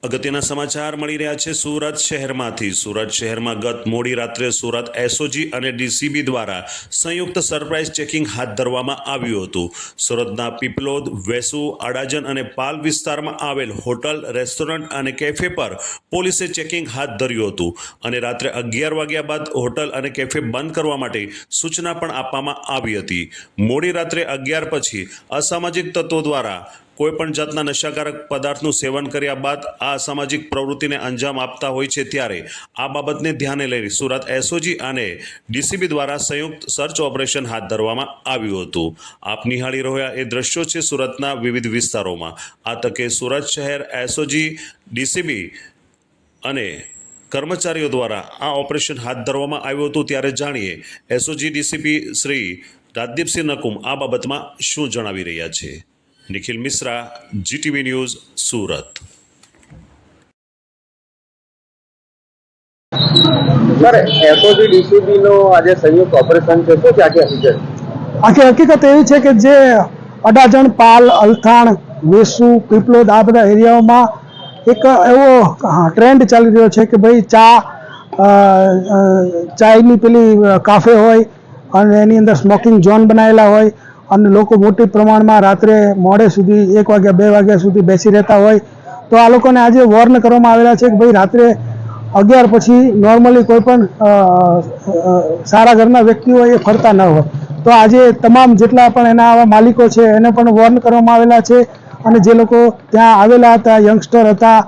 અગત્યના સમાચાર મળી રહ્યા છે સુરત શહેરમાંથી। સુરત શહેરમાં ગત મોડી રાત્રે સુરત એસઓજી અને ડીસીબી દ્વારા સંયુક્ત સરપ્રાઇઝ ચેકિંગ હાથ ધરવામાં આવ્યું હતું। સુરતના પીપલોદ, વેસુ, અડાજણ અને પાલ વિસ્તારમાં આવેલ હોટલ, રેસ્ટોરન્ટ અને કેફે પર પોલીસે ચેકિંગ હાથ ધર્યું હતું અને રાત્રે 11 વાગ્યા બાદ હોટલ અને કેફે બંધ કરવા માટે સૂચના પણ આપવામાં આવી હતી। મોડી રાત્રે 11 પછી અસામાજિક તત્વો દ્વારા કોઈપણ જાતના નશાકારક પદાર્થનું સેવન કર્યા બાદ આ અસામાજિક પ્રવૃત્તિને અંજામ આપતા હોય છે, ત્યારે આ બાબતને ધ્યાને લઈ સુરત એસઓજી અને ડીસીબી દ્વારા સંયુક્ત સર્ચ ઓપરેશન હાથ ધરવામાં આવ્યું હતું। આપ નિહાળી રહ્યા એ દ્રશ્યો છે સુરતના વિવિધ વિસ્તારોમાં। આ તકે સુરત શહેર એસઓજી, ડીસીબી અને કર્મચારીઓ દ્વારા આ ઓપરેશન હાથ ધરવામાં આવ્યું હતું। ત્યારે જાણીએ એસઓજી ડીસીપી શ્રી રાજદીપસિંહ નકુમ આ બાબતમાં શું જણાવી રહ્યા છે। Nikhil Mishra, GTV news, Surat. Sir, SOG DCB નો આજે સંયુક્ત ઓપરેશન છે, શું ક્યાં હકીકત? આખી હકીકત એવી છે કે જે અડાજણ, પાલ, અલથાણ, વેસુ, પીપલોદ આ બધા એરિયાઓમાં એક એવો ટ્રેન્ડ ચાલી રહ્યો છે કે ભાઈ ચાયની પેલી કાફે હોય અને એની અંદર સ્મોકિંગ ઝોન બનાવેલા હોય અને લોકો મોટી પ્રમાણમાં રાત્રે મોડે સુધી 1 વાગ્યા 2 વાગ્યા સુધી બેસી રહેતા હોય, તો આ લોકોને આજે વોર્ન કરવામાં આવેલા છે કે ભાઈ રાત્રે 11 પછી નોર્મલી કોઈ પણ સારા ઘરના વ્યક્તિઓ એ ફરતા ન હોય। તો આજે તમામ જેટલા પણ એના આવા માલિકો છે એને પણ વોર્ન કરવામાં આવેલા છે અને જે લોકો ત્યાં આવેલા હતા, યંગસ્ટર હતા,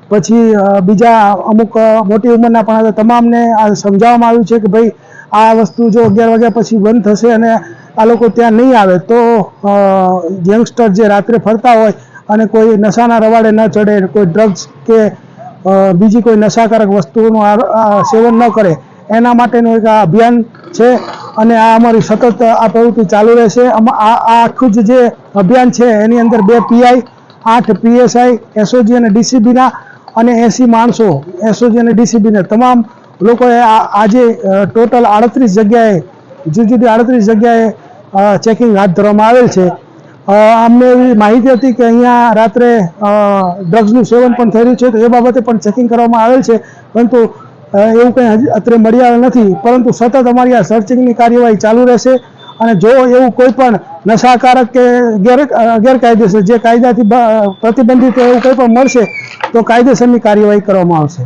પછી બીજા અમુક મોટી ઉંમરના પણ હતા, તમામને આ સમજાવવામાં આવ્યું છે કે ભાઈ આ વસ્તુ જો 11 વાગ્યા પછી બંધ થશે અને આ લોકો ત્યાં નહીં આવે તો યંગસ્ટર જે રાત્રે ફરતા હોય અને કોઈ નશાના રવાડે ન ચડે, કોઈ ડ્રગ્સ કે બીજી કોઈ નશાકારક વસ્તુઓનું સેવન ન કરે, એના માટેનું એક આ અભિયાન છે અને આ અમારી સતત આ પ્રવૃત્તિ ચાલુ રહેશે। આ આખું જે અભિયાન છે એની અંદર 2 પીઆઈ, 8 પીએસઆઈ, એસઓજી અને ડીસીબીના અને 80 માણસો એસઓજી અને ડીસીબીના તમામ લોકોએ આજે ટોટલ 38 જગ્યાએ જુદી 38 જગ્યાએ ચેકિંગ હાથ ધરવામાં આવેલ છે। અમને એવી માહિતી હતી કે અહીંયા રાત્રે ડ્રગ્સનું સેવન પણ થઈ રહ્યું છે, તો એ બાબતે પણ ચેકિંગ કરવામાં આવેલ છે, પરંતુ એવું કંઈ હજી અત્રે મળી આવેલ નથી। પરંતુ સતત અમારી આ સર્ચિંગની કાર્યવાહી ચાલુ રહેશે અને જો એવું કોઈ પણ નશાકારક કે ગેરકાયદેસર જે કાયદાથી પ્રતિબંધિત એવું કંઈ પણ મળશે તો કાયદેસરની કાર્યવાહી કરવામાં આવશે।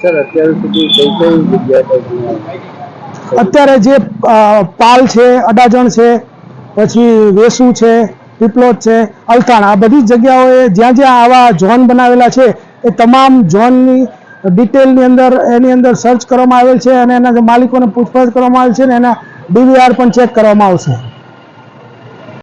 સર, અત્યાર સુધી કઈ જગ્યાએ અત્યારે જે પાલ છે, અડાજણ છે, પછી વેસુ છે, પીપલોદ છે, અલથાણ, આ બધી જગ્યાઓએ જ્યાં જ્યાં આવા ઝોન બનાવેલા છે એ તમામ ઝોનની ડિટેલની અંદર એની અંદર સર્ચ કરવામાં આવેલ છે અને એના માલિકોને પૂછપરછ કરવામાં આવેલ છે અને એના ડીવીઆર પણ ચેક કરવામાં આવશે।